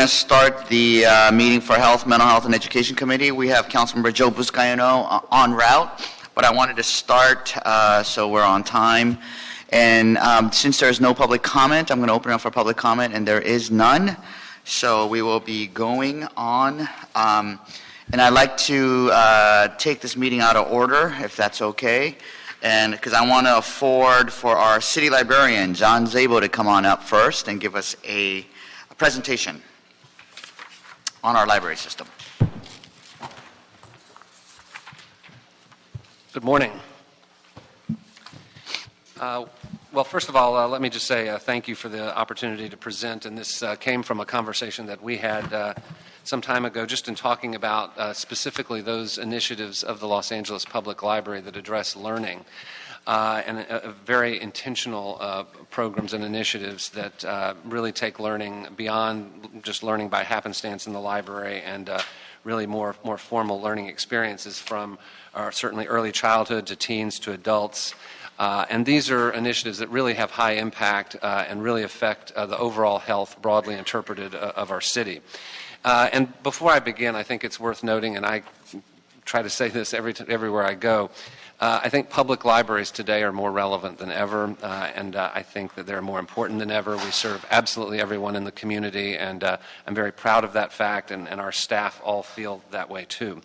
to start the meeting for Health, Mental Health, and Education Committee. We have Councilmember Joe Buscaino en route, but I wanted to start so we're on time. And since there is no public comment, I'm going to open it up for public comment, and there is none. So we will be going on. And I'd like to take this meeting out of order, if that's okay. And because I want to afford for our city librarian, John Zabo, to come on up first and give us a presentation on our library system. Good morning. Well, first of all, let me just say thank you for the opportunity to present. And this came from a conversation that we had some time ago, just in talking about specifically those initiatives of the Los Angeles Public Library that address learning. And very intentional programs and initiatives that really take learning beyond just learning by happenstance in the library and really more formal learning experiences from certainly early childhood to teens to adults. And these are initiatives that really have high impact and really affect the overall health, broadly interpreted, of our city. And before I begin, I think it's worth noting, and I try to say this everywhere I go, I think public libraries today are more relevant than ever, and I think that they're more important than ever. We serve absolutely everyone in the community, and I'm very proud of that fact, and our staff all feel that way too.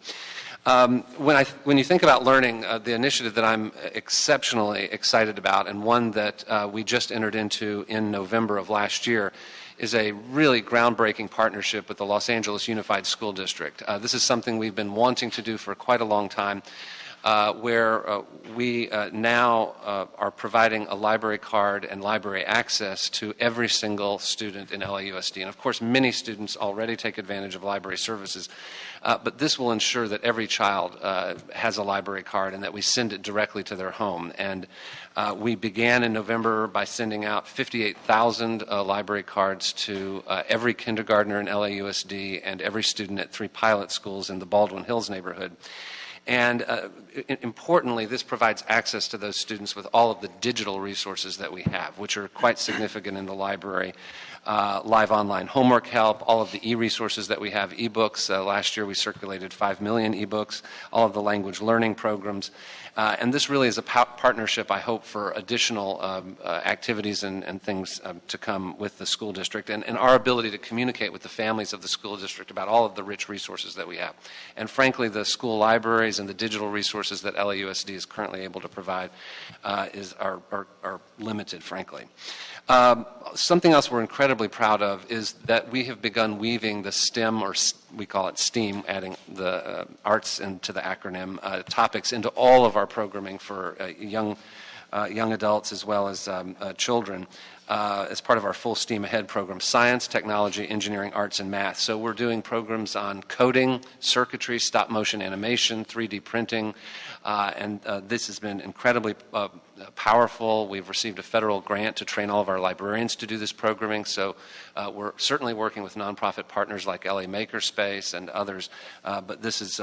When you think about learning, the initiative that I'm exceptionally excited about, and one that we just entered into in November of last year, is a really groundbreaking partnership with the Los Angeles Unified School District. This is something we've been wanting to do for quite a long time. Where we now are providing a library card and library access to every single student in LAUSD. And of course, many students already take advantage of library services, but this will ensure that every child has a library card and that we send it directly to their home. And we began in November by sending out 58,000 library cards to every kindergartner in LAUSD and every student at 3 pilot schools in the Baldwin Hills neighborhood. And importantly, this provides access to those students with all of the digital resources that we have, which are quite significant in the library. Live online homework help, all of the e-resources that we have, e-books. Last year we circulated 5 million e-books, all of the language learning programs. And this really is a partnership, I hope, for additional activities and things to come with the school district and our ability to communicate with the families of the school district about all of the rich resources that we have. And frankly, the school libraries and the digital resources that LAUSD is currently able to provide are limited, frankly. Something else we're incredibly proud of is that we have begun weaving the STEM, or we call it STEAM, adding the arts into the acronym, topics into all of our programming for young adults as well as children as part of our full STEAM Ahead program: science, technology, engineering, arts, and math. So we're doing programs on coding, circuitry, stop-motion animation, 3D printing, and this has been incredibly powerful. We've received a federal grant to train all of our librarians to do this programming, so we're certainly working with nonprofit partners like LA Makerspace and others, but this is,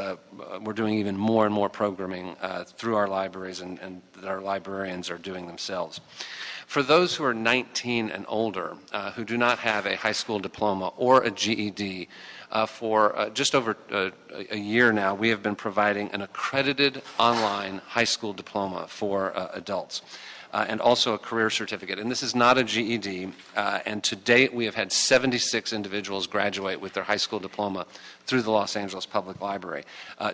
we're doing even more and more programming through our libraries and that our librarians are doing themselves. For those who are 19 and older, who do not have a high school diploma or a GED, for just over a year now, we have been providing an accredited online high school diploma for adults. And also a career certificate. And this is not a GED, and to date we have had 76 individuals graduate with their high school diploma through the Los Angeles Public Library.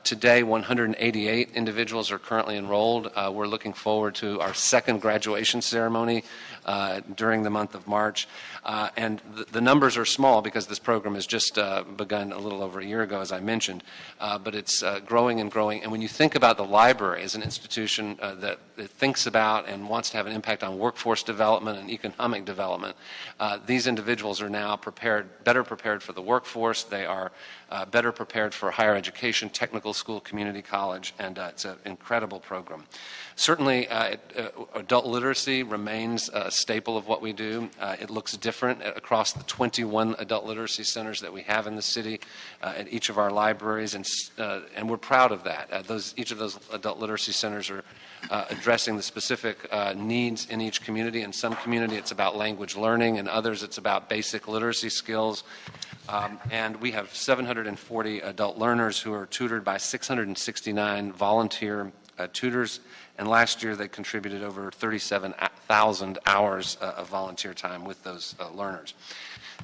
Today, 188 individuals are currently enrolled. We're looking forward to our second graduation ceremony during the month of March. And the numbers are small because this program has just begun a little over a year ago, as I mentioned, but it's growing and growing. And when you think about the library as an institution that thinks about and wants to have an impact on workforce development and economic development, these individuals are now better prepared for the workforce. They are better prepared for higher education, technical school, community college, and it's an incredible program. Certainly, adult literacy remains a staple of what we do. It looks different across the 21 adult literacy centers that we have in the city at each of our libraries, and we're proud of that. Each of those adult literacy centers are addressing the specific needs in each community. In some community, it's about language learning. In others, it's about basic literacy skills. And we have 740 adult learners who are tutored by 669 volunteer tutors. And last year, they contributed over 37,000 hours of volunteer time with those learners.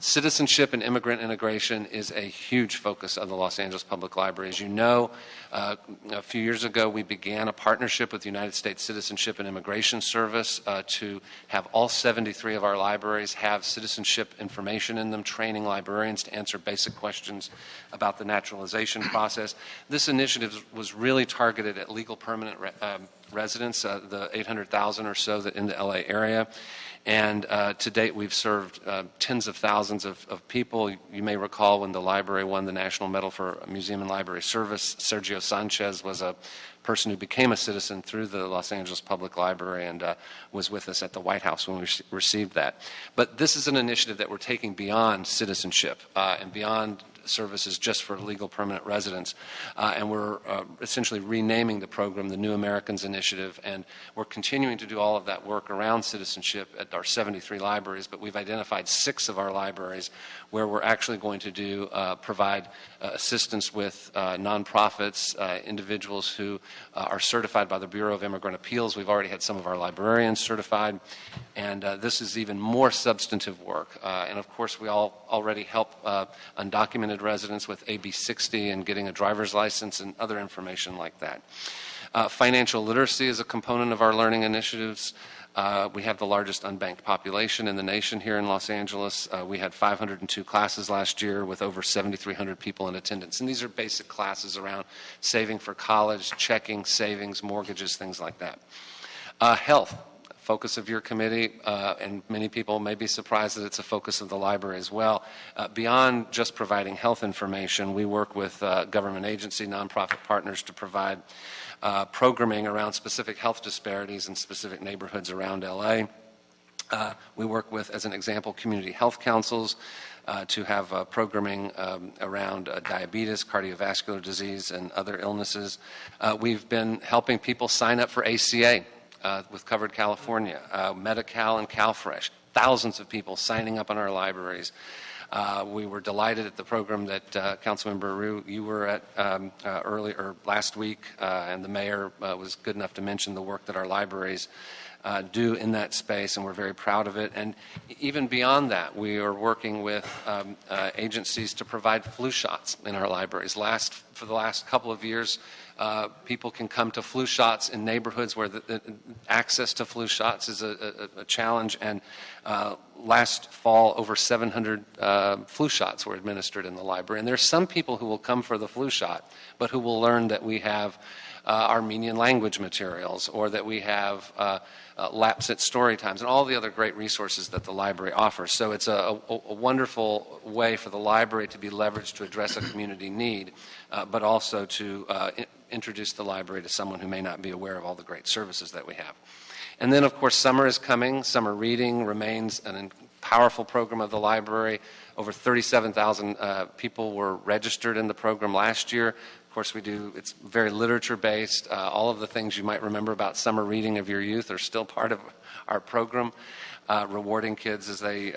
Citizenship and immigrant integration is a huge focus of the Los Angeles Public Library. As you know, a few years ago, we began a partnership with the United States Citizenship and Immigration Service to have all 73 of our libraries have citizenship information in them, training librarians to answer basic questions about the naturalization process. This initiative was really targeted at legal permanent residents, the 800,000 or so that in the LA area. And to date, we've served tens of thousands of people. You may recall when the library won the National Medal for Museum and Library Service, Sergio Sanchez was a person who became a citizen through the Los Angeles Public Library and was with us at the White House when we received that. But this is an initiative that we're taking beyond citizenship and beyond services just for legal permanent residents. And we're essentially renaming the program the New Americans Initiative, and we're continuing to do all of that work around citizenship at our 73 libraries, but we've identified 6 of our libraries where we're actually going to provide assistance with nonprofits, individuals who are certified by the Bureau of Immigrant Appeals. We've already had some of our librarians certified, and this is even more substantive work. And of course, we already help undocumented residents with AB 60 and getting a driver's license and other information like that. Financial literacy is a component of our learning initiatives. We have the largest unbanked population in the nation here in Los Angeles. We had 502 classes last year with over 7,300 people in attendance. And these are basic classes around saving for college, checking, savings, mortgages, things like that. Health. Focus of your committee, and many people may be surprised that it's a focus of the library as well. Beyond just providing health information, we work with government agency, nonprofit partners to provide programming around specific health disparities in specific neighborhoods around LA. We work with, as an example, community health councils to have programming around diabetes, cardiovascular disease, and other illnesses. We've been helping people sign up for ACA. With Covered California, Medi-Cal, and CalFresh. Thousands of people signing up in our libraries. We were delighted at the program that Councilmember Rue, you were at last week, and the mayor was good enough to mention the work that our libraries do in that space, and we're very proud of it. And even beyond that, we are working with agencies to provide flu shots in our libraries. For the last couple of years, people can come to flu shots in neighborhoods where the access to flu shots is a challenge. And last fall, over 700 flu shots were administered in the library. And there's some people who will come for the flu shot, but who will learn that we have Armenian language materials, or that we have Lapsit story times, and all the other great resources that the library offers. So it's a wonderful way for the library to be leveraged to address a community need, but also to introduce the library to someone who may not be aware of all the great services that we have. And then, of course, summer is coming. Summer reading remains a powerful program of the library. Over 37,000 people were registered in the program last year. Of course, it's very literature-based. All of the things you might remember about summer reading of your youth are still part of our program. Rewarding kids as they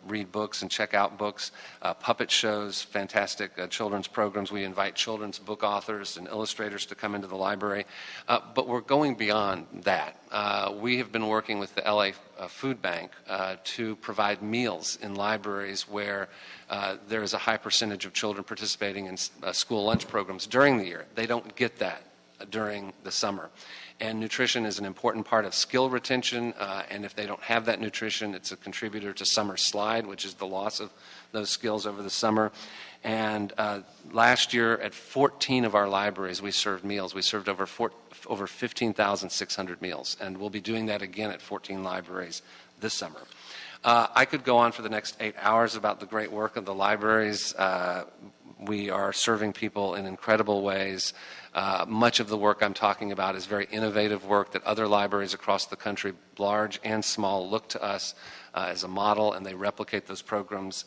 read books and check out books, puppet shows, fantastic children's programs. We invite children's book authors and illustrators to come into the library. But we're going beyond that. We have been working with the LA Food Bank to provide meals in libraries where there is a high percentage of children participating in school lunch programs during the year. They don't get that during the summer. And nutrition is an important part of skill retention, and if they don't have that nutrition, it's a contributor to summer slide, which is the loss of those skills over the summer. And last year at 14 of our libraries, we served meals. We served over 15,600 meals, and we'll be doing that again at 14 libraries this summer. I could go on for the next 8 hours about the great work of the libraries. We are serving people in incredible ways. Much of the work I'm talking about is very innovative work that other libraries across the country, large and small, look to us as a model, and they replicate those programs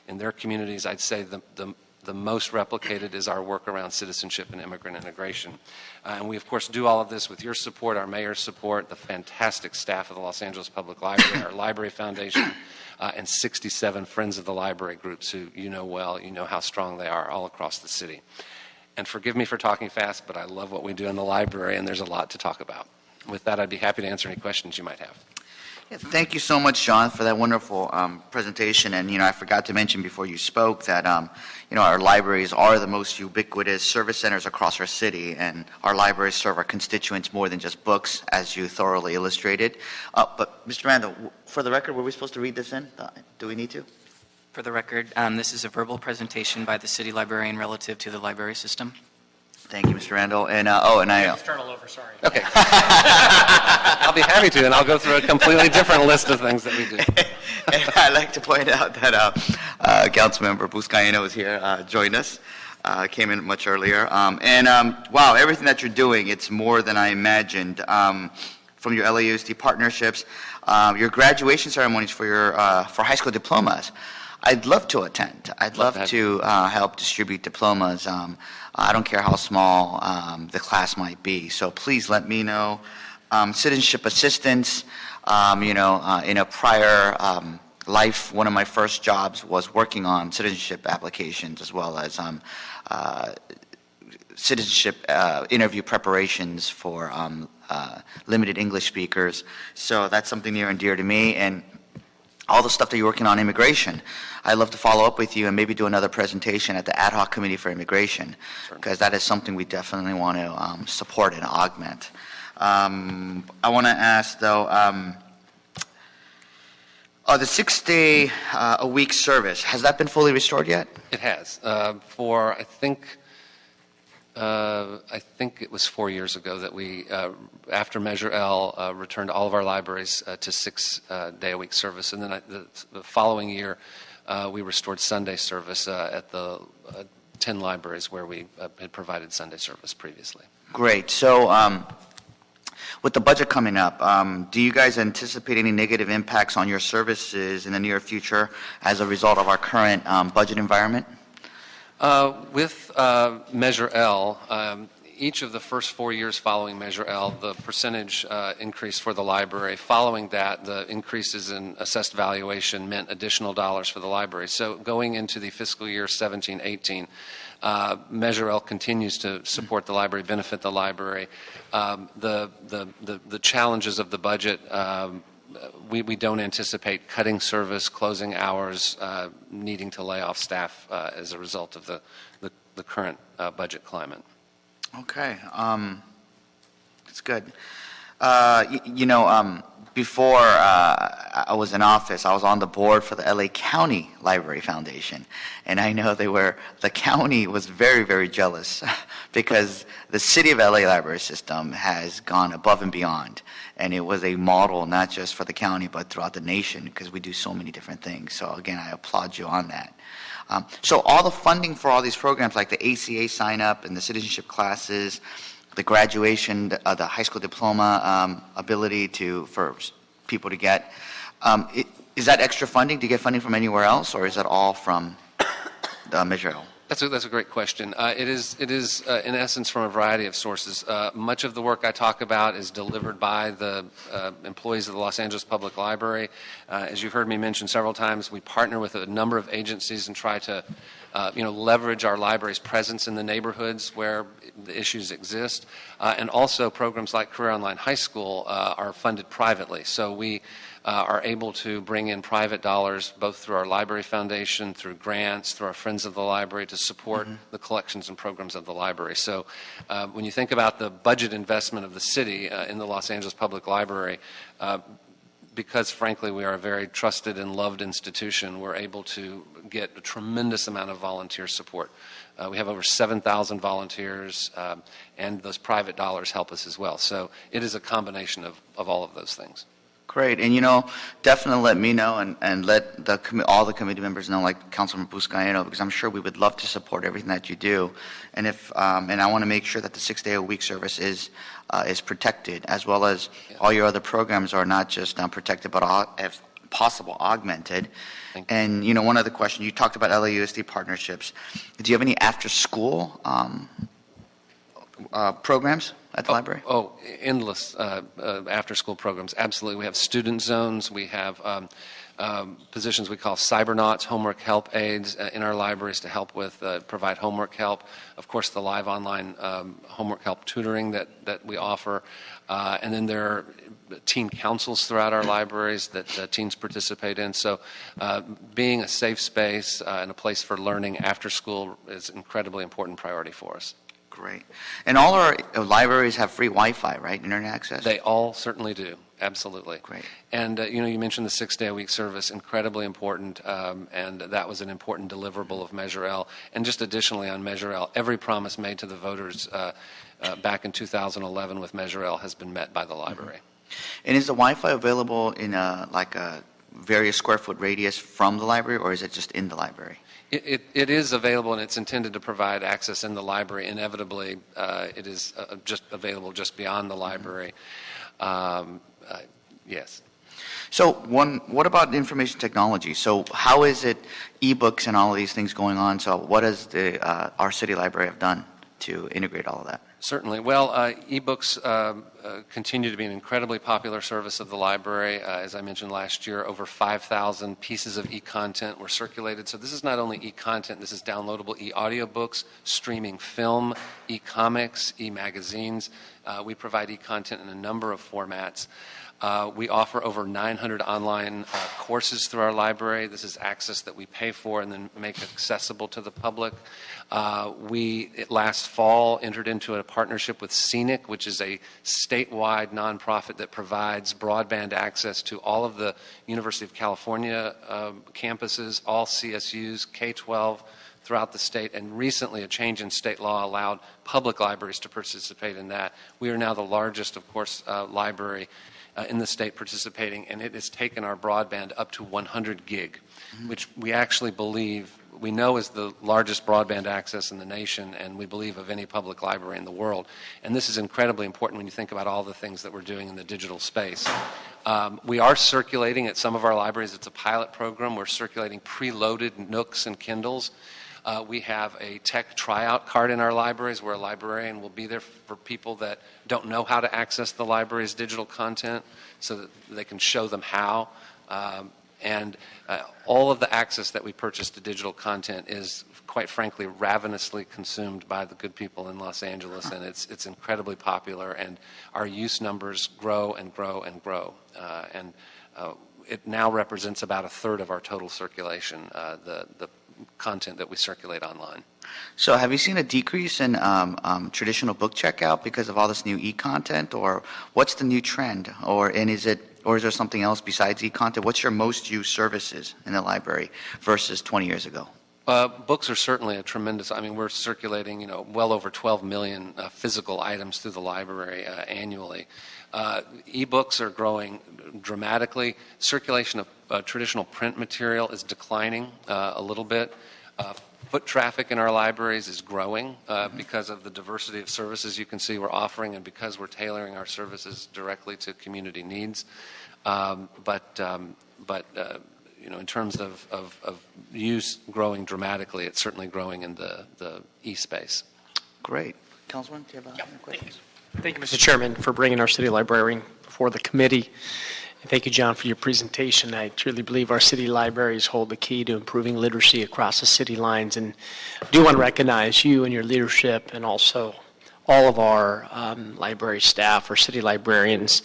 in their communities. I'd say the the most replicated is our work around citizenship and immigrant integration. And we, of course, do all of this with your support, our mayor's support, the fantastic staff of the Los Angeles Public Library, our Library Foundation, and 67 Friends of the Library groups who you know well, you know how strong they are all across the city. And forgive me for talking fast, but I love what we do in the library, and there's a lot to talk about. With that, I'd be happy to answer any questions you might have. Yeah, thank you so much, John, for that wonderful presentation. And, I forgot to mention before you spoke that, our libraries are the most ubiquitous service centers across our city, and our libraries serve our constituents more than just books, as you thoroughly illustrated. But, Mr. Randall, for the record, were we supposed to read this in? Do we need to? For the record, this is a verbal presentation by the city librarian relative to the library system. Thank you, Mr. Randall. And Start all over, sorry. Okay. I'll be happy to, and I'll go through a completely different list of things that we do. And I'd like to point out that Councilmember Buscaino is here, joined us, came in much earlier. Wow, everything that you're doing, it's more than I imagined. From your LAUSD partnerships, your graduation ceremonies for your for high school diplomas. I'd love to attend. I'd love to help distribute diplomas. I don't care how small the class might be. So please let me know. Citizenship Assistance, in a prior life, one of my first jobs was working on citizenship applications as well as citizenship interview preparations for limited English speakers. So that's something near and dear to me. And all the stuff that you're working on immigration, I'd love to follow up with you and maybe do another presentation at the Ad Hoc Committee for Immigration, because that is something we definitely want to support and augment. I want to ask, though, the 6-day-a-week service, has that been fully restored yet? It has. For, I think it was 4 years ago that we, after Measure L, returned all of our libraries to 6-day-a-week service. And then the following year, we restored Sunday service at the 10 libraries where we had provided Sunday service previously. Great. So with the budget coming up, do you guys anticipate any negative impacts on your services in the near future as a result of our current budget environment? With Measure L, each of the first 4 years following Measure L, the percentage increase for the library. Following that, the increases in assessed valuation meant additional dollars for the library. So going into the fiscal year 17-18, Measure L continues to support the library, benefit the library. The challenges of the budget, we don't anticipate cutting service, closing hours, needing to lay off staff as a result of the current budget climate. Okay, that's good. Before I was in office, I was on the board for the LA County Library Foundation, and I know the county was very, very jealous because the City of LA library system has gone above and beyond, and it was a model not just for the county but throughout the nation because we do so many different things. So again, I applaud you on that. So all the funding for all these programs like the ACA sign-up and the citizenship classes, the graduation, the high school diploma ability for people to get, is that extra funding? Do you get funding from anywhere else, or is that all from the Measure L? That's a great question. It is in essence from a variety of sources. Much of the work I talk about is delivered by the employees of the Los Angeles Public Library. As you've heard me mention several times, we partner with a number of agencies and try to leverage our library's presence in the neighborhoods where the issues exist. And also programs like Career Online High School are funded privately. So we are able to bring in private dollars both through our Library Foundation, through grants, through our Friends of the Library to support the collections and programs of the library. So when you think about the budget investment of the city in the Los Angeles Public Library, because frankly we are a very trusted and loved institution, we're able to get a tremendous amount of volunteer support. We have over 7,000 volunteers, and those private dollars help us as well. So it is a combination of all of those things. Great, and definitely let me know and let all the committee members know, like Councilman Buscaino, because I'm sure we would love to support everything that you do. And and I want to make sure that the 6-day-a-week service is protected, as well as all your other programs are not just protected, but possible augmented. Thank you. And, one other question, you talked about LAUSD partnerships. Do you have any after-school programs at the library? Endless after-school programs. Absolutely. We have student zones. We have positions we call cybernauts, homework help aides in our libraries to help with provide homework help. Of course, the live online homework help tutoring that we offer. And then there are teen councils throughout our libraries that teens participate in. So being a safe space and a place for learning after school is an incredibly important priority for us. Great. And all our libraries have free Wi-Fi, right? Internet access? They all certainly do. Absolutely. Great. And, you mentioned the 6-day-a-week service, incredibly important, and that was an important deliverable of Measure L. And just additionally on Measure L, every promise made to the voters back in 2011 with Measure L has been met by the library. And is the Wi-Fi available in a various square foot radius from the library, or is it just in the library? It is available, and it's intended to provide access in the library. Inevitably, it is just available just beyond the library. Yes. So what about information technology? So how is it ebooks and all of these things going on? So what does our city library have done to integrate all of that? Certainly. Well, ebooks continue to be an incredibly popular service of the library. As I mentioned last year, over 5,000 pieces of e-content were circulated. So this is not only e-content, this is downloadable e-audiobooks, streaming film, e-comics, e-magazines. We provide e-content in a number of formats. We offer over 900 online courses through our library. This is access that we pay for and then make accessible to the public. Last fall, entered into a partnership with Scenic, which is a statewide nonprofit that provides broadband access to all of the University of California campuses, all CSUs, K-12, throughout the state, and recently a change in state law allowed public libraries to participate in that. We are now the largest, of course, library in the state participating, and it has taken our broadband up to 100 gig, which we actually believe, we know is the largest broadband access in the nation, and we believe of any public library in the world. And this is incredibly important when you think about all the things that we're doing in the digital space. We are circulating at some of our libraries, it's a pilot program, we're circulating preloaded Nooks and Kindles. We have a tech tryout card in our libraries where a librarian will be there for people that don't know how to access the library's digital content so that they can show them how. And all of the access that we purchase to digital content is, quite frankly, ravenously consumed by the good people in Los Angeles, and it's incredibly popular, and our use numbers grow and grow and grow. It now represents about a third of our total circulation, the content that we circulate online. So have you seen a decrease in traditional book checkout because of all this new e-content, or what's the new trend? Or is there something else besides e-content? What's your most used services in the library versus 20 years ago? Books are certainly a tremendous, we're circulating, well over 12 million physical items through the library annually. E-books are growing dramatically. Circulation of traditional print material is declining a little bit. Foot traffic in our libraries is growing because of the diversity of services you can see we're offering and because we're tailoring our services directly to community needs. In terms of use growing dramatically, it's certainly growing in the e-space. Great. Councilman, do you have any questions? Thank you, Mr. Chairman, for bringing our city librarian before the committee. And thank you, John, for your presentation. I truly believe our city libraries hold the key to improving literacy across the city lines. And I do want to recognize you and your leadership and also all of our library staff, our city librarians.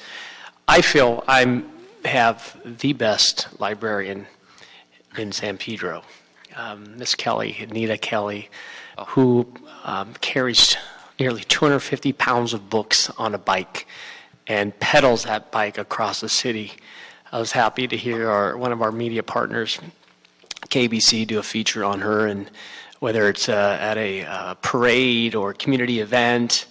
I feel I have the best librarian in San Pedro, Miss Kelly, Anita Kelly, who carries nearly 250 pounds of books on a bike and pedals that bike across the city. I was happy to hear one of our media partners, KBC, do a feature on her, and whether it's at a parade or community event,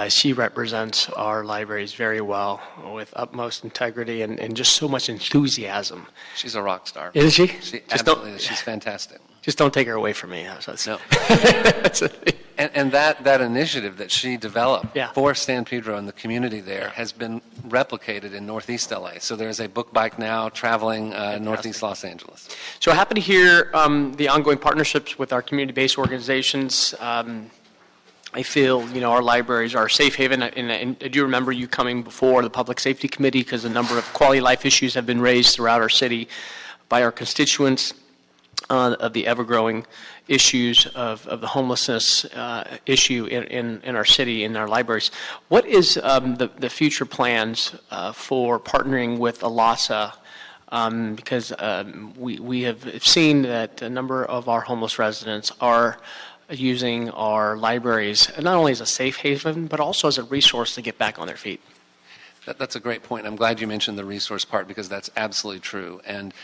she represents our libraries very well with utmost integrity and just so much enthusiasm. She's a rock star. Is she? Absolutely is. She's fantastic. Just don't take her away from me. No. That's the thing. And that initiative that she developed Yeah. for San Pedro and the community there has been replicated in Northeast LA. So there's a book bike now traveling Northeast Los Angeles. So happy to hear the ongoing partnerships with our community-based organizations. I feel, our libraries are a safe haven, and I do remember you coming before the Public Safety Committee because a number of quality of life issues have been raised throughout our city by our constituents of the ever-growing issues of the homelessness issue in our city, in our libraries. What is the future plans for partnering with ALASA? Because we have seen that a number of our homeless residents are using our libraries not only as a safe haven, but also as a resource to get back on their feet. That's a great point. I'm glad you mentioned the resource part because that's absolutely true. And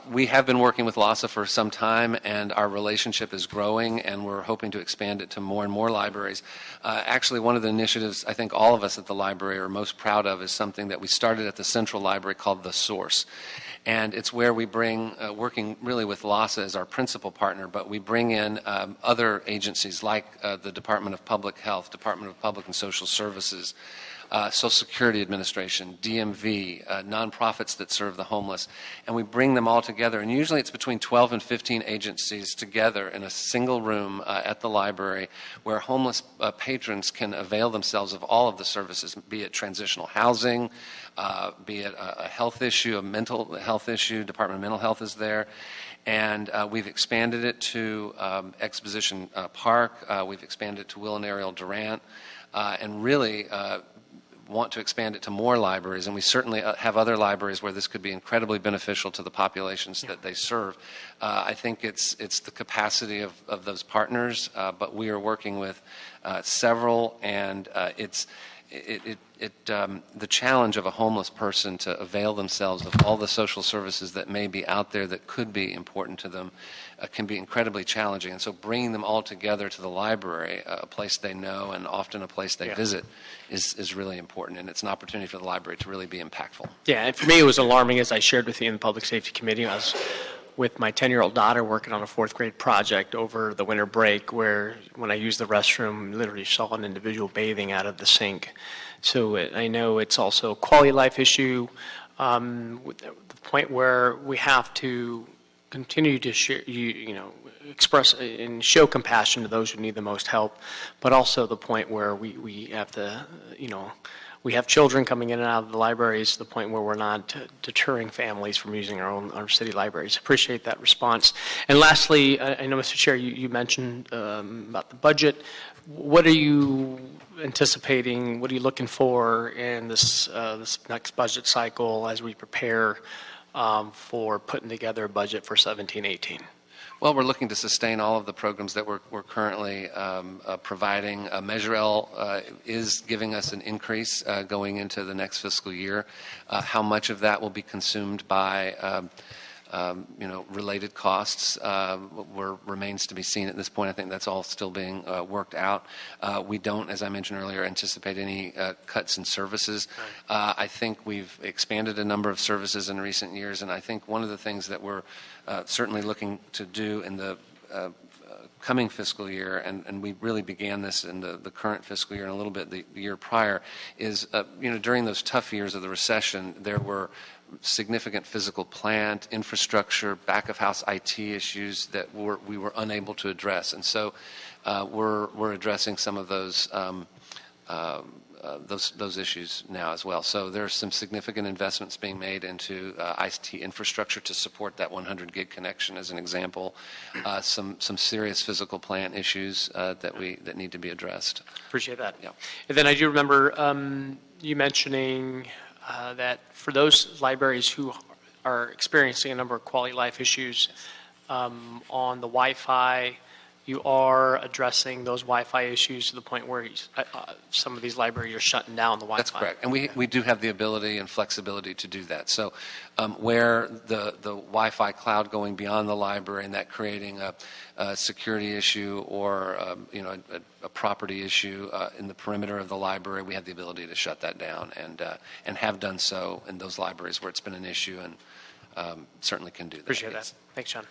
we have been working with LASA for some time, and our relationship is growing, and we're hoping to expand it to more and more libraries. Actually, one of the initiatives I think all of us at the library are most proud of is something that we started at the Central Library called The Source. And it's where we bring, working really with LASA as our principal partner, but we bring in other agencies like the Department of Public Health, Department of Public and Social Services, Social Security Administration, DMV, nonprofits that serve the homeless, and we bring them all together. And usually it's between 12 and 15 agencies together in a single room at the library where homeless patrons can avail themselves of all of the services, be it transitional housing, be it a health issue, a mental health issue. Department of Mental Health is there. And we've expanded it to Exposition Park. We've expanded it to Will and Ariel Durant. And really want to expand it to more libraries, and we certainly have other libraries where this could be incredibly beneficial to the populations that they serve. I think it's the capacity of those partners, but we are working with several, and the challenge of a homeless person to avail themselves of all the social services that may be out there that could be important to them can be incredibly challenging. And so bringing them all together to the library, a place they know and often a place they visit, is really important. And it's an opportunity for the library to really be impactful. Yeah, and for me it was alarming, as I shared with you in the Public Safety Committee. I was with my 10-year-old daughter working on a fourth grade project over the winter break where when I used the restroom, literally saw an individual bathing out of the sink. So I know it's also a quality of life issue, with the point where we have to continue to share, express and show compassion to those who need the most help, but also the point where we have to, we have children coming in and out of the libraries to the point where we're not deterring families from using our city libraries. Appreciate that response. And lastly, I know, Mr. Chair, you mentioned about the budget. What are you anticipating? What are you looking for in this next budget cycle as we prepare for putting together a budget for 17-18? Well, we're looking to sustain all of the programs that we're currently providing. Measure L is giving us an increase going into the next fiscal year. How much of that will be consumed by related costs remains to be seen at this point. I think that's all still being worked out. We don't, as I mentioned earlier, anticipate any cuts in services. I think we've expanded a number of services in recent years, and I think one of the things that we're certainly looking to do in the coming fiscal year, and we really began this in the current fiscal year and a little bit the year prior, is during those tough years of the recession, there were significant physical plant, infrastructure, back-of-house IT issues that we were unable to address. And so we're addressing some of those issues now as well. So there's some significant investments being made into IT infrastructure to support that 100 gig connection, as an example. Some serious physical plant issues that need to be addressed. Appreciate that. Yeah. And then I do remember you mentioning that for those libraries who are experiencing a number of quality of life issues on the Wi-Fi, you are addressing those Wi-Fi issues to the point where some of these libraries are shutting down the Wi-Fi. That's correct. And we do have the ability and flexibility to do that. So where the Wi-Fi cloud going beyond the library and that creating a security issue or a property issue in the perimeter of the library, we have the ability to shut that down and have done so in those libraries where it's been an issue, and certainly can do that. Appreciate that. Thanks, John.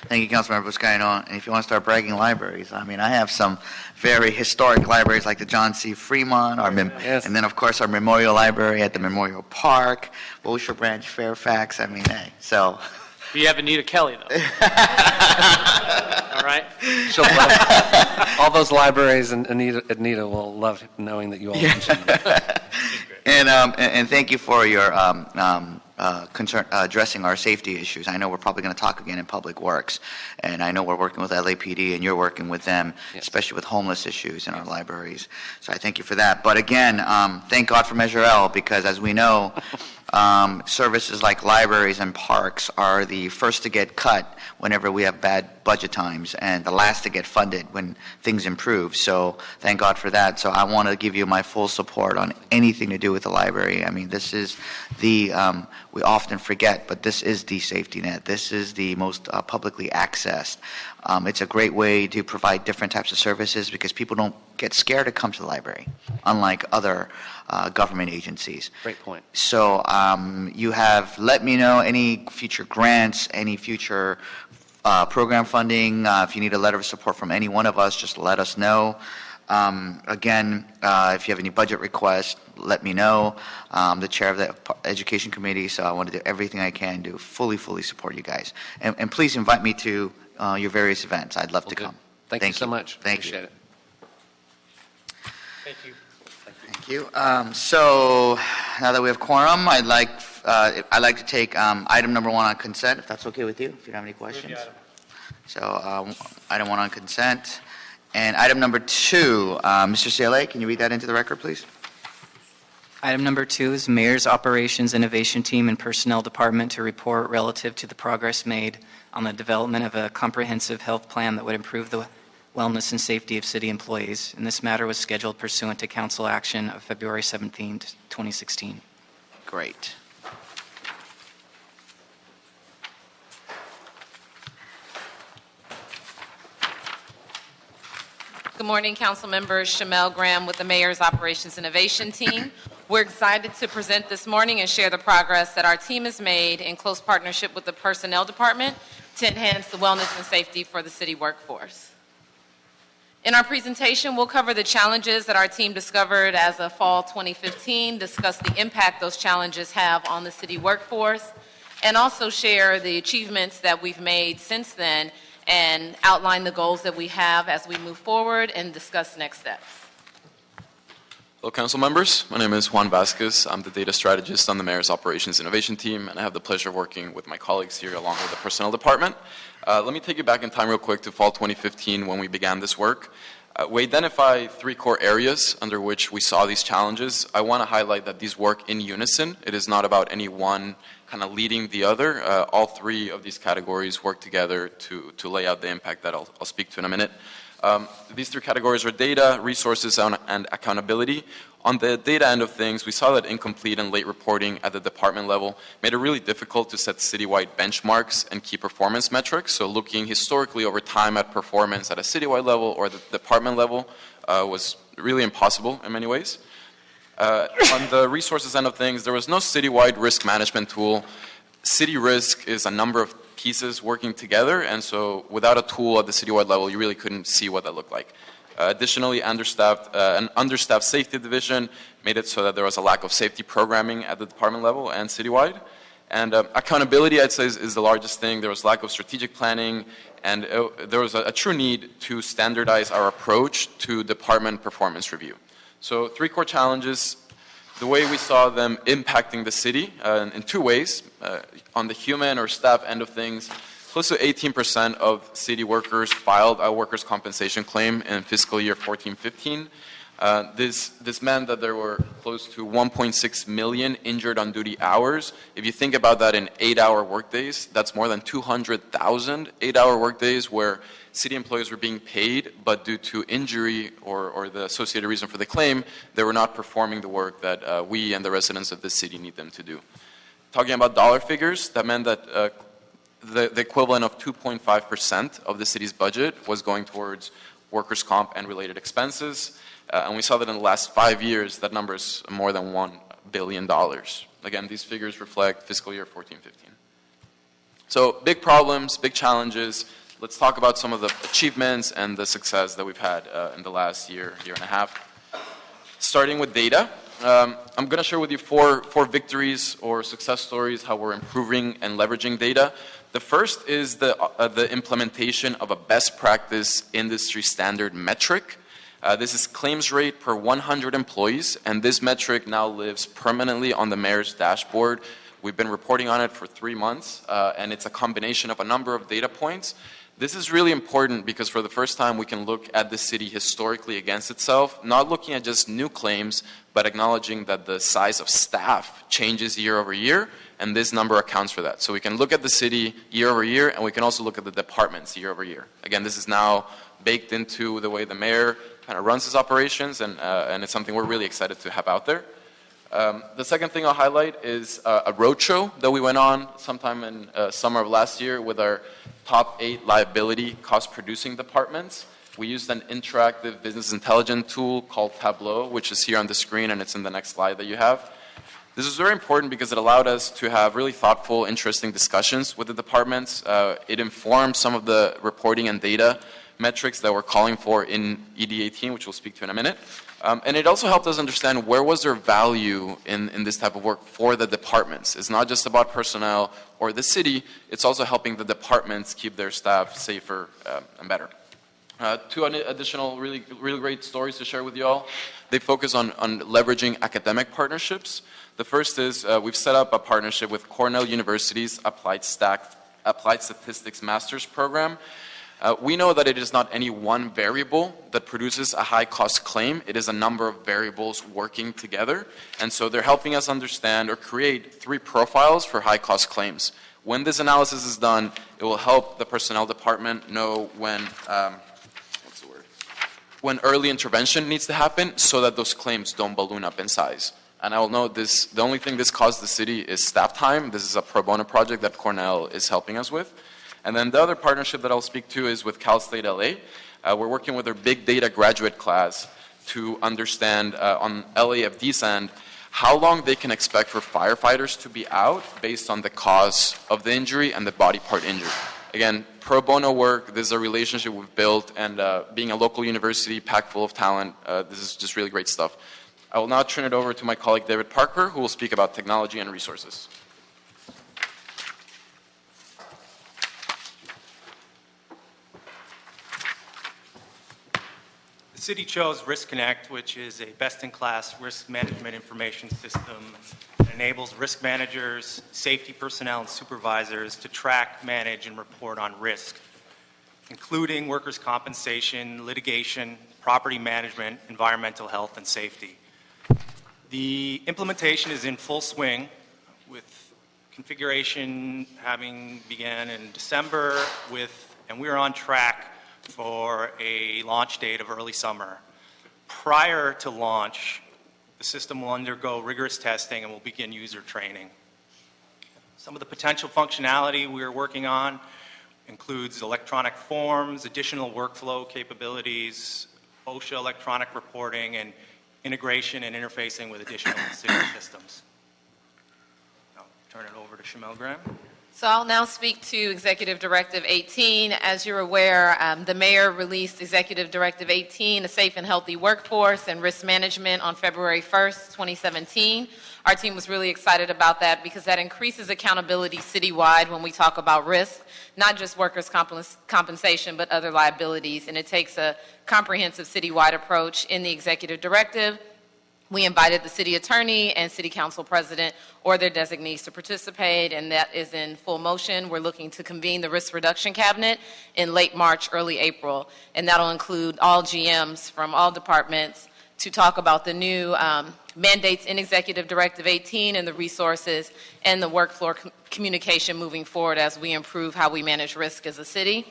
Thank you, Councilmember Buscaino. And if you want to start bragging libraries, I mean, I have some very historic libraries like the John C. Fremont, Yes. and then, of course, our Memorial Library at the Memorial Park, Wilshire Branch, Fairfax. I mean, hey, so. You have Anita Kelly, though. All right? She'll love all those libraries, and Anita will love knowing that you all mentioned that. And thank you for your concern addressing our safety issues. I know we're probably going to talk again in Public Works, and I know we're working with LAPD, and you're working with them, Yes. especially with homeless issues in our libraries. So I thank you for that. But again, thank God for Measure L, because as we know, services like libraries and parks are the first to get cut whenever we have bad budget times, and the last to get funded when things improve. So thank God for that. So I want to give you my full support on anything to do with the library. I mean, this is the, we often forget, but this is the safety net. This is the most publicly accessed. It's a great way to provide different types of services because people don't get scared to come to the library, unlike other government agencies. Great point. So you have let me know any future grants, any future program funding. If you need a letter of support from any one of us, just let us know. Again, if you have any budget requests, let me know. I'm the chair of the Education Committee, so I want to do everything I can to fully support you guys. And please invite me to your various events. I'd love to Good. come. Thank you so much. Thank Appreciate you. it. Thank you. Thank you. So now that we have quorum, I'd like to take item number 1 on consent, if that's okay with you, if you don't have any questions. So item 1 on consent. And item number 2, Mr. CLA, can you read that into the record, please? Item number 2 is Mayor's Operations Innovation Team and Personnel Department to report relative to the progress made on the development of a comprehensive health plan that would improve the wellness and safety of city employees. And this matter was scheduled pursuant to council action of February 17, 2016. Great. Good morning, council members. Shamel Graham with the Mayor's Operations Innovation Team. We're excited to present this morning and share the progress that our team has made in close partnership with the Personnel Department to enhance the wellness and safety for the city workforce. In our presentation, we'll cover the challenges that our team discovered as of fall 2015, discuss the impact those challenges have on the city workforce, and also share the achievements that we've made since then and outline the goals that we have as we move forward and discuss next steps. Hello, council members. My name is Juan Vasquez. I'm the data strategist on the Mayor's Operations Innovation Team, and I have the pleasure of working with my colleagues here along with the Personnel Department. Let me take you back in time real quick to fall 2015 when we began this work. We identified 3 core areas under which we saw these challenges. I want to highlight that these work in unison. It is not about any one kind of leading the other. All 3 of these categories work together to lay out the impact that I'll speak to in a minute. These 3 categories are data, resources, and accountability. On the data end of things, we saw that incomplete and late reporting at the department level made it really difficult to set citywide benchmarks and key performance metrics. So looking historically over time at performance at a citywide level or the department level was really impossible in many ways. On the resources end of things, there was no citywide risk management tool. City risk is a number of pieces working together, and so without a tool at the citywide level, you really couldn't see what that looked like. Additionally, an understaffed safety division made it so that there was a lack of safety programming at the department level and citywide. And accountability, I'd say, is the largest thing. There was lack of strategic planning, and there was a true need to standardize our approach to department performance review. So 3 core challenges. The way we saw them impacting the city in 2 ways. On the human or staff end of things, close to 18% of city workers filed a workers' compensation claim in fiscal year 14-15. This meant that there were close to 1.6 million injured on duty hours. If you think about that in 8-hour workdays, that's more than 200,000 8-hour workdays where city employees were being paid, but due to injury or the associated reason for the claim, they were not performing the work that we and the residents of the city need them to do. Talking about dollar figures, that meant that the equivalent of 2.5% of the city's budget was going towards workers' comp and related expenses. And we saw that in the last 5 years, that number is more than $1 billion. Again, these figures reflect fiscal year 14-15. So big problems, big challenges. Let's talk about some of the achievements and the success that we've had in the last year and a half. Starting with data, I'm going to share with you four victories or success stories, how we're improving and leveraging data. The first is the implementation of a best practice industry standard metric. This is claims rate per 100 employees, and this metric now lives permanently on the mayor's dashboard. We've been reporting on it for 3 months, and it's a combination of a number of data points. This is really important because for the first time we can look at the city historically against itself, not looking at just new claims, but acknowledging that the size of staff changes year over year, and this number accounts for that. So we can look at the city year over year, and we can also look at the departments year over year. Again, this is now baked into the way the mayor kind of runs his operations, and it's something we're really excited to have out there. The second thing I'll highlight is a roadshow that we went on sometime in summer of last year with our top 8 liability cost-producing departments. We used an interactive business intelligence tool called Tableau, which is here on the screen, and it's in the next slide that you have. This is very important because it allowed us to have really thoughtful, interesting discussions with the departments. It informed some of the reporting and data metrics that we're calling for in ED18, which we'll speak to in a minute. And it also helped us understand where was there value in this type of work for the departments. It's not just about personnel or the city, it's also helping the departments keep their staff safer and better. 2 additional really great stories to share with you all. They focus on leveraging academic partnerships. The first is we've set up a partnership with Cornell University's Applied Statistics Master's Program. We know that it is not any one variable that produces a high-cost claim. It is a number of variables working together. And so they're helping us understand or create 3 profiles for high-cost claims. When this analysis is done, it will help the personnel department know when early intervention needs to happen so that those claims don't balloon up in size. And I will note this, the only thing this costs the city is staff time. This is a pro bono project that Cornell is helping us with. And then the other partnership that I'll speak to is with Cal State LA. We're working with their big data graduate class to understand on LAFD's end how long they can expect for firefighters to be out based on the cause of the injury and the body part injury. Again, pro bono work, this is a relationship we've built, and being a local university packed full of talent, this is just really great stuff. I will now turn it over to my colleague David Parker, who will speak about technology and resources. The city chose Risk Connect, which is a best-in-class risk management information system that enables risk managers, safety personnel, and supervisors to track, manage, and report on risk, including workers' compensation, litigation, property management, environmental health, and safety. The implementation is in full swing, with configuration having begun in December, and we are on track for a launch date of early summer. Prior to launch, the system will undergo rigorous testing and will begin user training. Some of the potential functionality we are working on includes electronic forms, additional workflow capabilities, OSHA electronic reporting, and integration and interfacing with additional city systems. I'll turn it over to Shamel Graham. So I'll now speak to Executive Directive 18. As you're aware, the mayor released Executive Directive 18, a safe and healthy workforce and risk management, on February 1st, 2017. Our team was really excited about that because that increases accountability citywide when we talk about risk, not just workers' compensation, but other liabilities. And it takes a comprehensive citywide approach. In the Executive Directive, we invited the city attorney and city council president or their designees to participate, and that is in full motion. We're looking to convene the risk reduction cabinet in late March, early April, and that'll include all GMs from all departments to talk about the new mandates in Executive Directive 18 and the resources and the workflow communication moving forward as we improve how we manage risk as a city.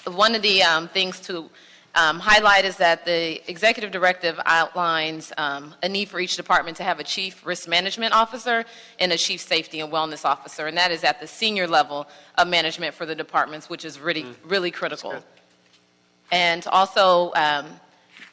One of the things to highlight is that the Executive Directive outlines a need for each department to have a Chief Risk Management Officer and a Chief Safety and Wellness Officer, and that is at the senior level of management for the departments, which is really critical. And also,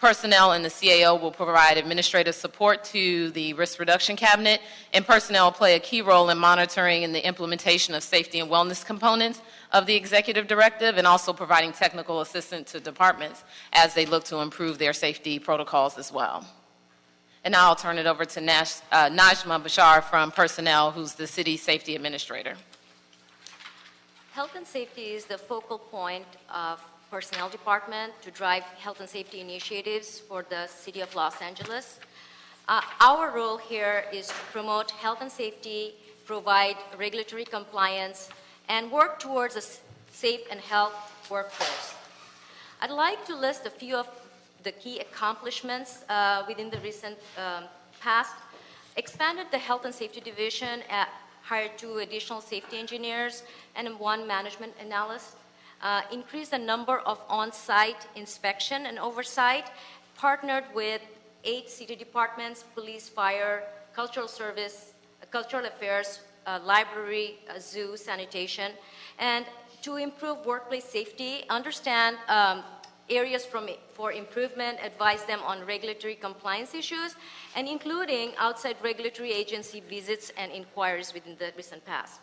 Personnel and the CAO will provide administrative support to the Risk Reduction Cabinet, and personnel will play a key role in monitoring and the implementation of safety and wellness components of the Executive Directive, and also providing technical assistance to departments as they look to improve their safety protocols as well. And now I'll turn it over to Najma Bashar from Personnel, who's the City Safety Administrator. Health and safety is the focal point of Personnel Department to drive health and safety initiatives for the City of Los Angeles. Our role here is to promote health and safety, provide regulatory compliance, and work towards a safe and healthy workforce. I'd like to list a few of the key accomplishments within the recent past. Expanded the Health and Safety Division, hired 2 additional safety engineers and 1 management analyst. Increased the number of on-site inspection and oversight, partnered with 8 city departments, police, fire, cultural service, cultural affairs, library, zoo, sanitation, and to improve workplace safety, understand areas for improvement, advise them on regulatory compliance issues, and including outside regulatory agency visits and inquiries within the recent past.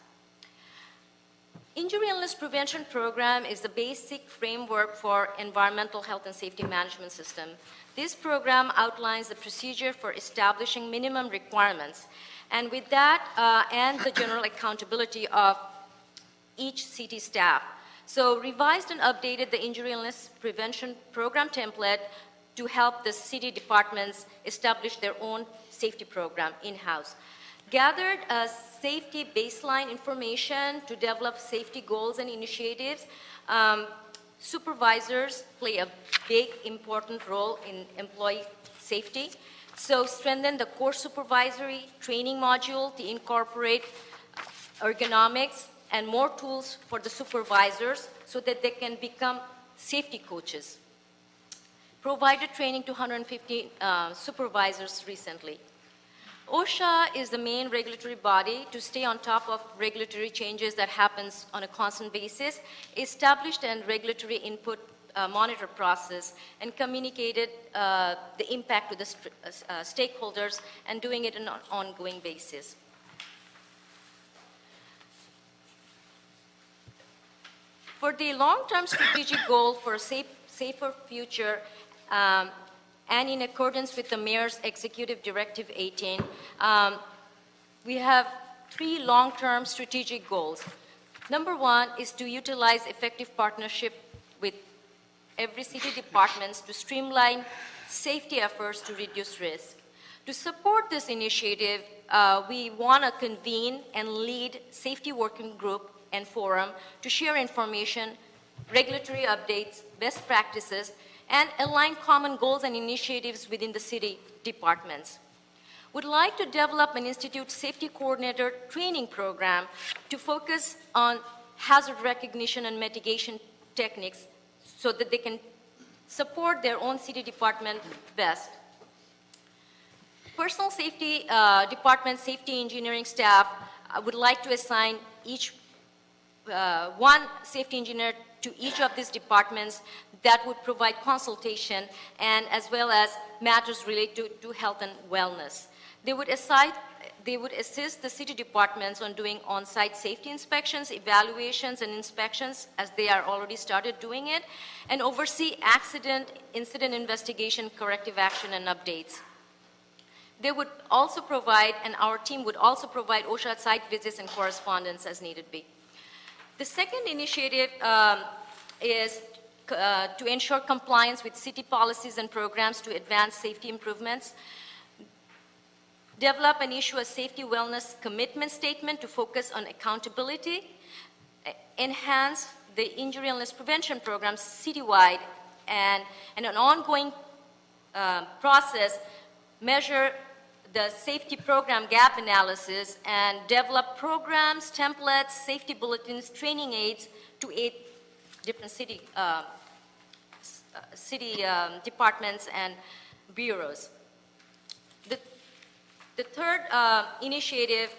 Injury Illness Prevention Program is the basic framework for environmental health and safety management system. This program outlines the procedure for establishing minimum requirements, and with that, and the general accountability of each city staff. So revised and updated the Injury Illness Prevention Program template to help the city departments establish their own safety program in-house. Gathered safety baseline information to develop safety goals and initiatives. Supervisors play a big, important role in employee safety. So strengthen the core supervisory training module to incorporate ergonomics and more tools for the supervisors so that they can become safety coaches. Provided training to 150 supervisors recently. OSHA is the main regulatory body to stay on top of regulatory changes that happens on a constant basis, established a regulatory input monitor process, and communicated the impact to the stakeholders, and doing it on an ongoing basis. For the long-term strategic goal for a safer future, and in accordance with the Mayor's Executive Directive 18, we have 3 long-term strategic goals. Number 1 is to utilize effective partnership with every city departments to streamline safety efforts to reduce risk. To support this initiative, we want to convene and lead safety working group and forum to share information, regulatory updates, best practices, and align common goals and initiatives within the city departments. Would like to develop an institute safety coordinator training program to focus on hazard recognition and mitigation techniques so that they can support their own city department best. Personal safety department safety engineering staff would like to assign each 1 safety engineer to each of these departments that would provide consultation and as well as matters related to health and wellness. They would assist the city departments on doing on-site safety inspections, evaluations, and inspections, as they are already started doing it, and oversee accident, incident investigation, corrective action, and updates. They would also provide, and our team would also provide OSHA site visits and correspondence as needed be. The second initiative is to ensure compliance with city policies and programs to advance safety improvements. Develop and issue a safety wellness commitment statement to focus on accountability. Enhance the injury illness prevention programs citywide, and an ongoing process measure the safety program gap analysis and develop programs, templates, safety bulletins, training aids to aid different city departments and bureaus. The third initiative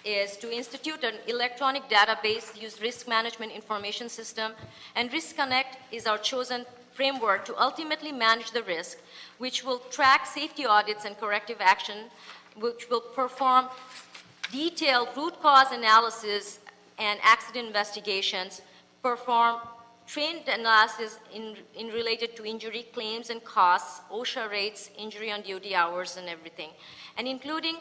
is to institute an electronic database, use risk management information system, and Risk Connect is our chosen framework to ultimately manage the risk, which will track safety audits and corrective action, which will perform detailed root cause analysis and accident investigations, perform trained analysis in related to injury claims and costs, OSHA rates, injury on duty hours, and everything, and including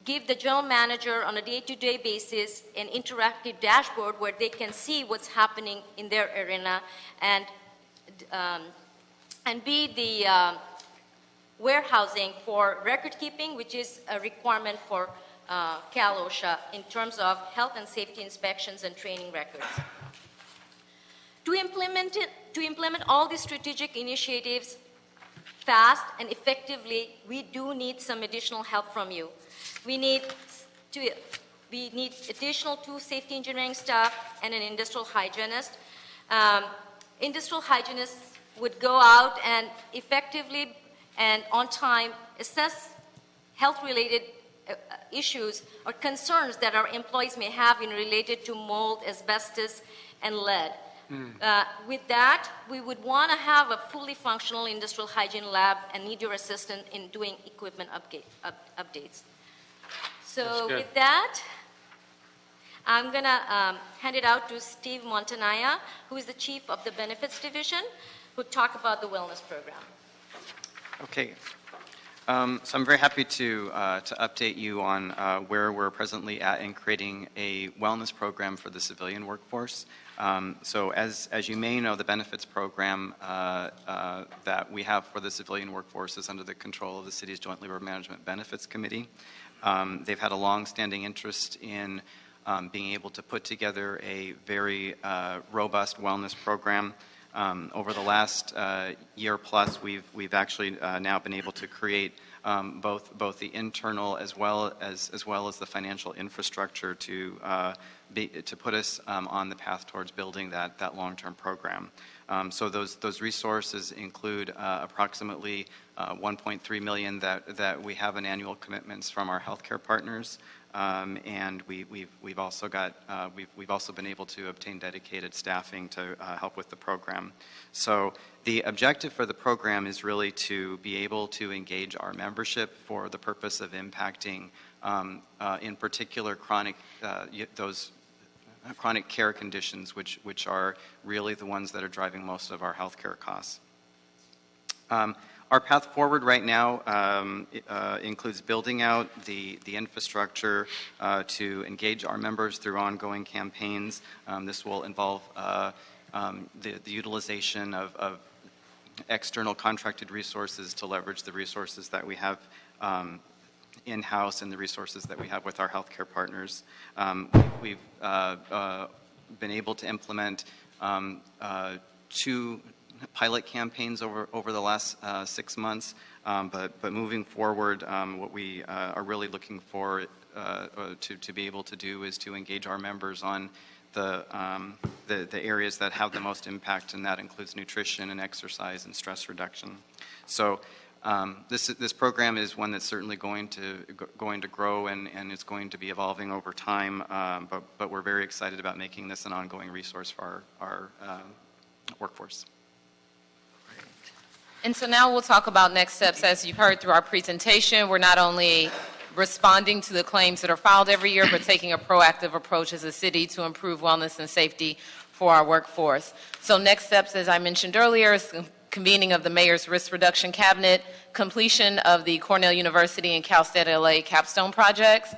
give the general manager on a day-to-day basis an interactive dashboard where they can see what's happening in their arena, and be the warehousing for record keeping, which is a requirement for Cal OSHA in terms of health and safety inspections and training records. To implement all these strategic initiatives fast and effectively, we do need some additional help from you. We need additional 2 safety engineering staff and an industrial hygienist. Industrial hygienists would go out and effectively and on time assess health-related issues or concerns that our employees may have in related to mold, asbestos, and lead. With that, we would want to have a fully functional industrial hygiene lab and need your assistance in doing equipment updates. So with that, I'm going to hand it out to Steve Montanaya, who is the Chief of the Benefits Division, who will talk about the wellness program. Okay. So I'm very happy to update you on where we're presently at in creating a wellness program for the civilian workforce. So as you may know, the benefits program that we have for the civilian workforce is under the control of the city's Joint Labor Management Benefits Committee. They've had a long-standing interest in being able to put together a very robust wellness program. Over the last year plus, we've actually now been able to create both the internal as well as the financial infrastructure to put us on the path towards building that long-term program. So those resources include approximately $1.3 million that we have in annual commitments from our healthcare partners. And we've also been able to obtain dedicated staffing to help with the program. So the objective for the program is really to be able to engage our membership for the purpose of impacting, in particular, chronic care conditions, which are really the ones that are driving most of our healthcare costs. Our path forward right now includes building out the infrastructure to engage our members through ongoing campaigns. This will involve the utilization of external contracted resources to leverage the resources that we have in-house and the resources that we have with our healthcare partners. We've been able to implement 2 pilot campaigns over the last 6 months, but moving forward, what we are really looking for to be able to do is to engage our members on the areas that have the most impact, and that includes nutrition and exercise and stress reduction. So this program is one that's certainly going to grow and it's going to be evolving over time, but we're very excited about making this an ongoing resource for our workforce. And so now we'll talk about next steps. As you've heard through our presentation, we're not only responding to the claims that are filed every year, but taking a proactive approach as a city to improve wellness and safety for our workforce. So next steps, as I mentioned earlier, is convening of the Mayor's Risk Reduction Cabinet, completion of the Cornell University and Cal State LA capstone projects,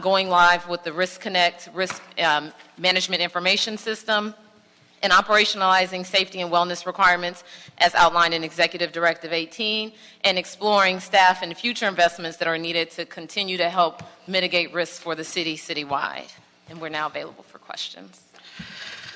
going live with the Risk Connect Risk Management Information System, and operationalizing safety and wellness requirements as outlined in Executive Directive 18, and exploring staff and future investments that are needed to continue to help mitigate risks for the citywide. And we're now available for questions.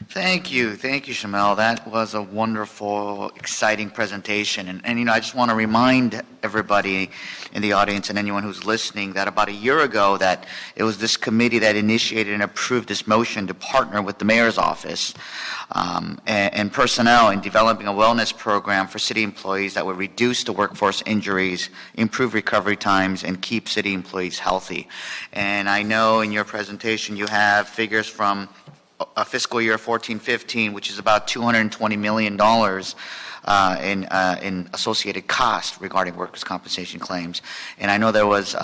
Thank you, Shamel. That was a wonderful, exciting presentation. And I just want to remind everybody in the audience and anyone who's listening that about a year ago that it was this committee that initiated and approved this motion to partner with the mayor's office and personnel in developing a wellness program for city employees that would reduce the workforce injuries, improve recovery times, and keep city employees healthy. And I know in your presentation you have figures from a fiscal year 14-15, which is about $220 million in associated costs regarding workers' compensation claims. And I know there was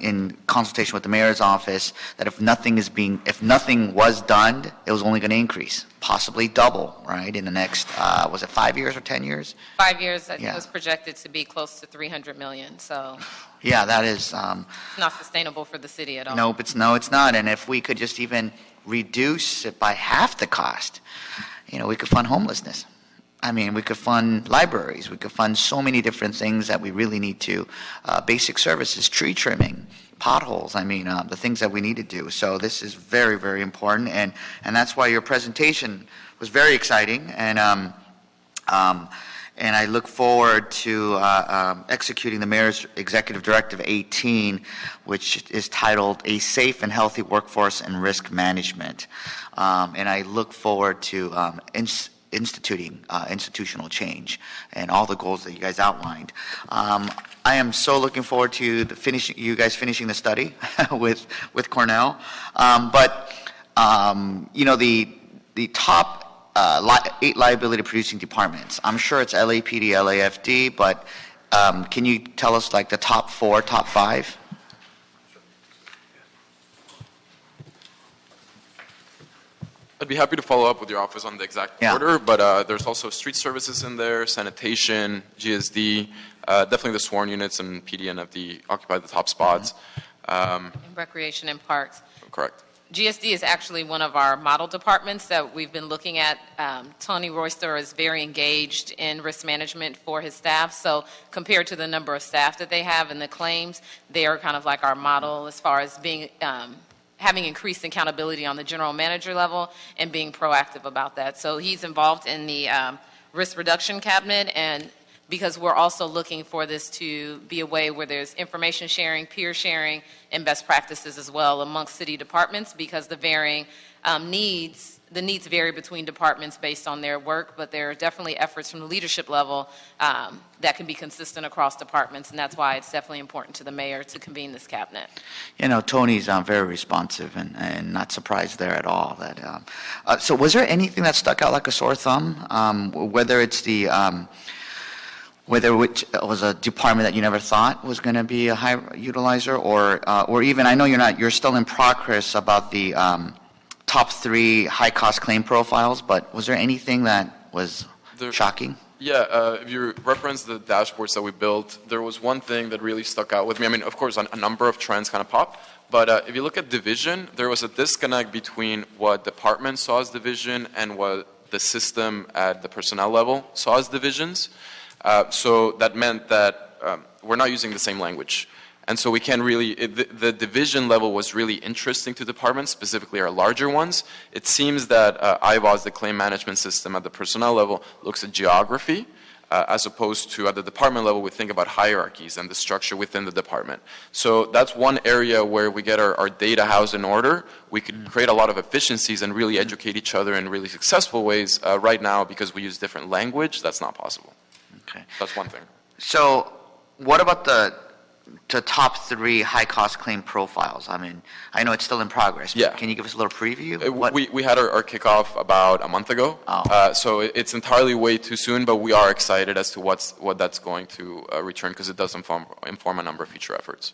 in consultation with the mayor's office that if nothing was done, it was only going to increase, possibly double, right, in the next, was it 5 years or 10 years? 5 years, I think Yeah. it was projected to be close to $300 million, so Yeah, that is, it's not sustainable for the city at all. nope, it's not. And if we could just even reduce it by half the cost, we could fund homelessness. I mean, we could fund libraries. We could fund so many different things that we really need to. Basic services, tree trimming, potholes. I mean, the things that we need to do. So this is very, very important, and that's why your presentation was very exciting. And I look forward to executing the Mayor's Executive Directive 18, which is titled "A Safe and Healthy Workforce and Risk Management." And I look forward to instituting institutional change and all the goals that you guys outlined. I am so looking forward to you guys finishing the study with Cornell. But the top 8 liability producing departments. I'm sure it's LAPD, LAFD, but can you tell us like the top 4, top 5? I'd be happy to follow up with your office on the exact order, but there's also street services in there, sanitation, GSD, definitely the sworn units and PD and FD occupy the top spots. And recreation and parks. Correct. GSD is actually one of our model departments that we've been looking at. Tony Royster is very engaged in risk management for his staff, so compared to the number of staff that they have and the claims, they are kind of like our model as far as being having increased accountability on the general manager level and being proactive about that. So he's involved in the risk reduction cabinet, and because we're also looking for this to be a way where there's information sharing, peer sharing, and best practices as well amongst city departments, because the varying needs vary between departments based on their work, but there are definitely efforts from the leadership level that can be consistent across departments, and that's why it's definitely important to the mayor to convene this cabinet. Tony's very responsive and not surprised there at all. So was there anything that stuck out like a sore thumb, whether it's whether it was a department that you never thought was going to be a high utilizer, or even, I know you're still in progress about the top 3 high-cost claim profiles, but was there anything that was shocking? Yeah, if you reference the dashboards that we built, there was one thing that really stuck out with me. I mean, of course, a number of trends kind of pop, but if you look at division, there was a disconnect between what department saw as division and what the system at the personnel level saw as divisions. So that meant that we're not using the same language. And so we can really, the division level was really interesting to departments, specifically our larger ones. It seems that IVOS, the claim management system at the personnel level, looks at geography, as opposed to at the department level, we think about hierarchies and the structure within the department. So that's one area where we get our data housed in order. We could create a lot of efficiencies and really educate each other in really successful ways. Right now, because we use different language, that's not possible. Okay. That's one thing. So what about the top 3 high-cost claim profiles? I mean, I know it's still in progress, but can you give us a little preview? We had our kickoff about a month ago, so it's entirely way too soon, but we are excited as to what that's going to return, because it does inform a number of future efforts.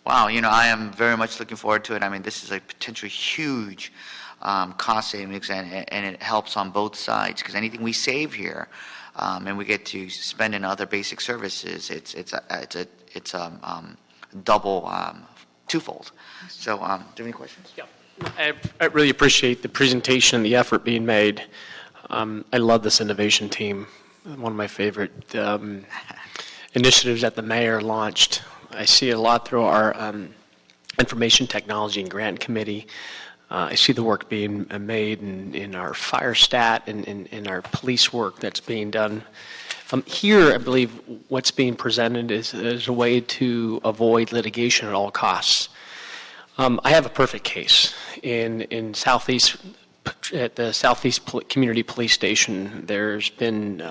Wow, I am very much looking forward to it. I mean, this is a potentially huge cost savings, and it helps on both sides, because anything we save here, and we get to spend in other basic services, it's double, twofold. So, do you have any questions? Yeah, I really appreciate the presentation and the effort being made. I love this innovation team. One of my favorite initiatives that the mayor launched. I see it a lot through our information technology and grant committee. I see the work being made in our fire stat and in our police work that's being done. Here, I believe what's being presented is a way to avoid litigation at all costs. I have a perfect case. In Southeast, at the Southeast Community Police Station, there's been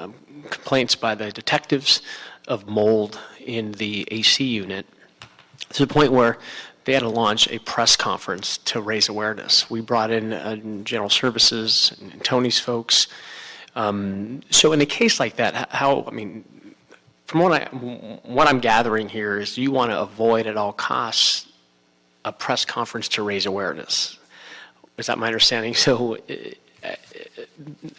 complaints by the detectives of mold in the AC unit, to the point where they had to launch a press conference to raise awareness. We brought in General Services and Tony's folks. So in a case like that, how, I mean, from what I'm gathering here is you want to avoid at all costs a press conference to raise awareness. Is that my understanding? So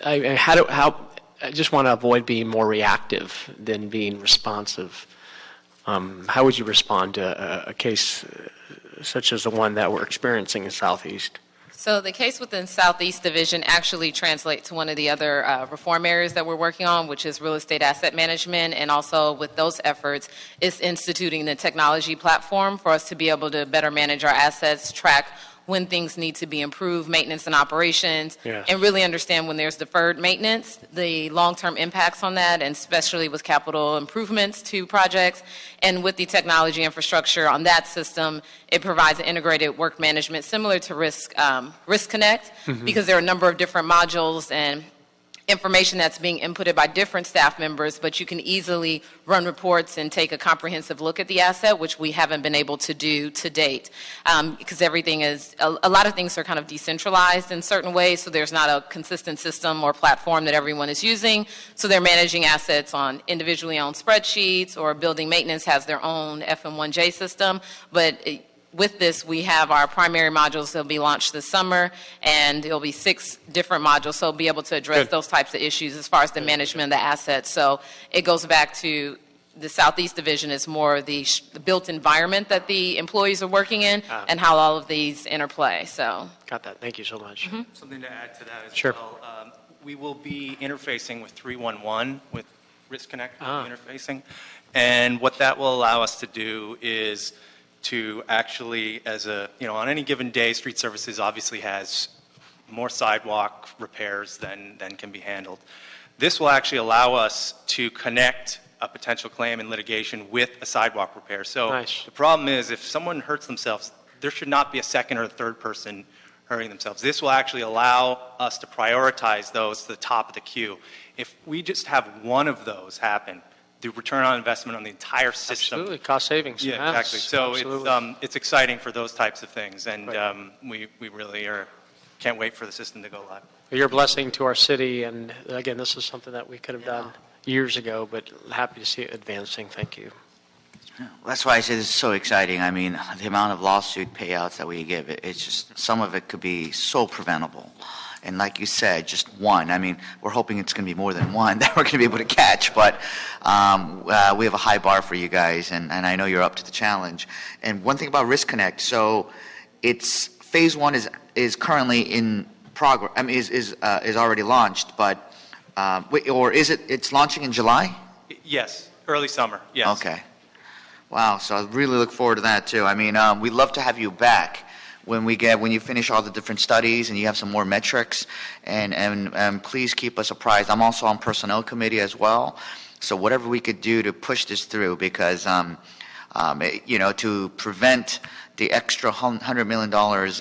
I just want to avoid being more reactive than being responsive. How would you respond to a case such as the one that we're experiencing in Southeast? So the case within Southeast Division actually translates to one of the other reform areas that we're working on, which is real estate asset management. And also with those efforts, is instituting the technology platform for us to be able to better manage our assets, track when things need to be improved, maintenance and operations, Yes. and really understand when there's deferred maintenance, the long-term impacts on that, and especially with capital improvements to projects. And with the technology infrastructure on that system, it provides an integrated work management similar to Risk Connect, because there are a number of different modules and information that's being inputted by different staff members, but you can easily run reports and take a comprehensive look at the asset, which we haven't been able to do to date, because everything is, a lot of things are kind of decentralized in certain ways, so there's not a consistent system or platform that everyone is using, so they're managing assets on individually owned spreadsheets, or building maintenance has their own FM1J system, but with this, we have our primary modules that will be launched this summer, and there'll be 6 different modules, so we'll be able to address those types of issues as far as the management of the assets. So it goes back to the Southeast Division is more the built environment that the employees are working in and how all of these interplay. So Got that. Thank you so much. Something to add to that as Sure. well. We will be interfacing with 311 with Risk Connect interfacing. And what that will allow us to do is to actually, as a, on any given day, street services obviously has more sidewalk repairs than can be handled. This will actually allow us to connect a potential claim in litigation with a sidewalk repair. So Nice. the problem is if someone hurts themselves, there should not be a second or a third person hurting themselves. This will actually allow us to prioritize those to the top of the queue. If we just have one of those happen, the return on investment on the entire system. Absolutely. Cost savings. Yeah, Yes, exactly. So absolutely. it's exciting for those types of things, and Right. we really can't wait for the system to go live. You're a blessing to our city, and again, this is something that we could have done years ago, but happy to see it advancing. Thank you. That's why I say this is so exciting. I mean, the amount of lawsuit payouts that we give, it's just, some of it could be so preventable. And like you said, just one. I mean, we're hoping it's going to be more than one that we're going to be able to catch, but we have a high bar for you guys, and I know you're up to the challenge. And one thing about Risk Connect, so it's phase 1 is currently in progress. I mean, is already launched, but or is it's launching in July? Yes, early summer, yes. Okay. Wow, so I really look forward to that too. I mean, we'd love to have you back when you finish all the different studies and you have some more metrics, and please keep us apprised. I'm also on personnel committee as well, so whatever we could do to push this through, because to prevent the extra $100 million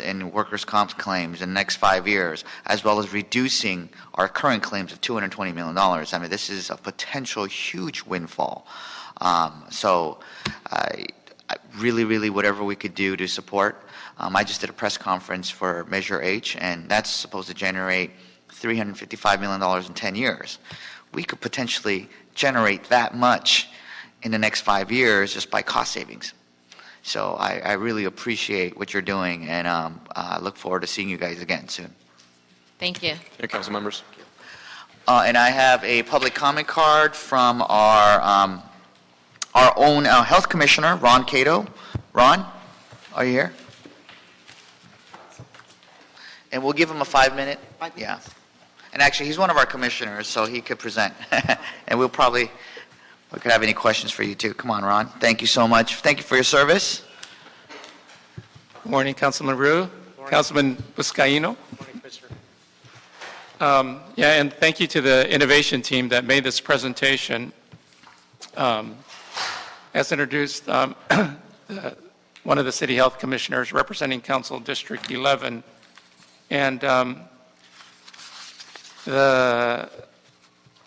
in workers' comp claims in the next 5 years, as well as reducing our current claims of $220 million. I mean, this is a potential huge windfall. So I really, whatever we could do to support. I just did a press conference for Measure H, and that's supposed to generate $355 million in 10 years. We could potentially generate that much in the next 5 years just by cost savings. So I really appreciate what you're doing, and I look forward to seeing you guys again soon. thank you. Here, council members. And I have a public comment card from our own health commissioner, Ron Cato. Ron, are you here? And we'll give him a 5-minute. Yeah. And actually, he's one of our commissioners, so he could present. And we could have any questions for you too. Come on, Ron. Thank you so much. Thank you for your service. Good morning, Councilman Rue. Councilman Buscaino. And thank you to the innovation team that made this presentation. As introduced, one of the city health commissioners representing Council District 11. And the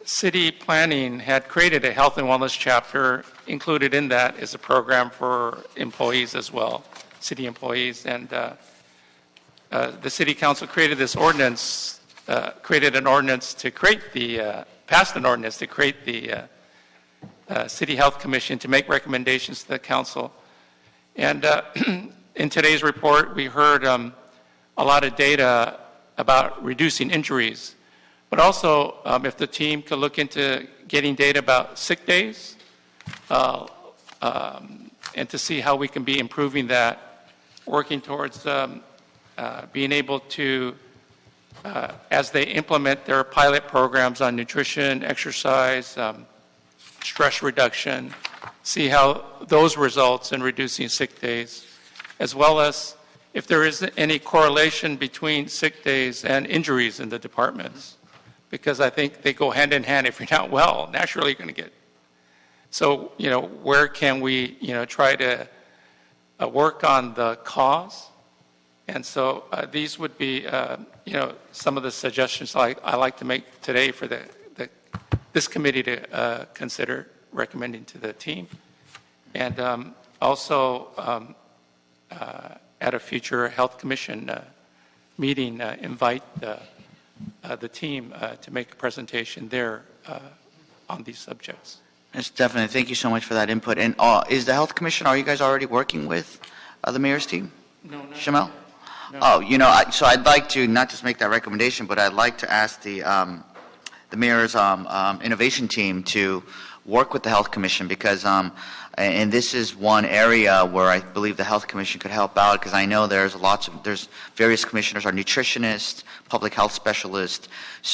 city planning had created a health and wellness chapter. Included in that is a program for employees as well, city employees. And the city council created this ordinance created an ordinance to create passed an ordinance to create the City Health Commission to make recommendations to the council. And in today's report, we heard a lot of data about reducing injuries, but also if the team could look into getting data about sick days and to see how we can be improving that, working towards being able to, as they implement their pilot programs on nutrition, exercise, stress reduction, see how those results in reducing sick days, as well as if there is any correlation between sick days and injuries in the departments, because I think they go hand in hand. If you're not well, naturally you're going to get. So, where can we, try to work on the cause? And so these would be, some of the suggestions I like to make today for this committee to consider recommending to the team. And also at a future Health Commission meeting, invite the team to make a presentation there on these subjects. Yes, definitely. Thank you so much for that input. And is the Health Commission, are you guys already working with the mayor's team? No. Shamel? No. So I'd like to not just make that recommendation, but I'd like to ask the mayor's innovation team to work with the Health Commission, because and this is one area where I believe the Health Commission could help out, because I know there's various commissioners are nutritionists, public health specialists,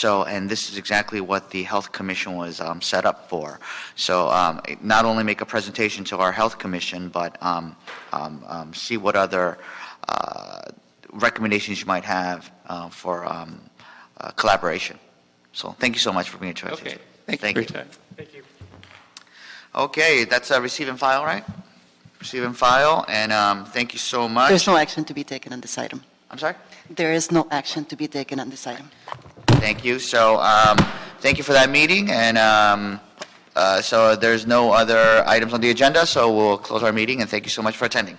and this is exactly what the Health Commission was set up for. So not only make a presentation to our Health Commission, but see what other recommendations you might have for collaboration. So thank you so much for being interested. Okay. Thank you for your time. Thank you. Okay, that's a receive and file, right? Receive and file, and thank you so much. There's no action to be taken on this item. I'm sorry? There is no action to be taken on this item. Thank you. So thank you for that meeting, and so there's no other items on the agenda, so we'll close our meeting, and thank you so much for attending.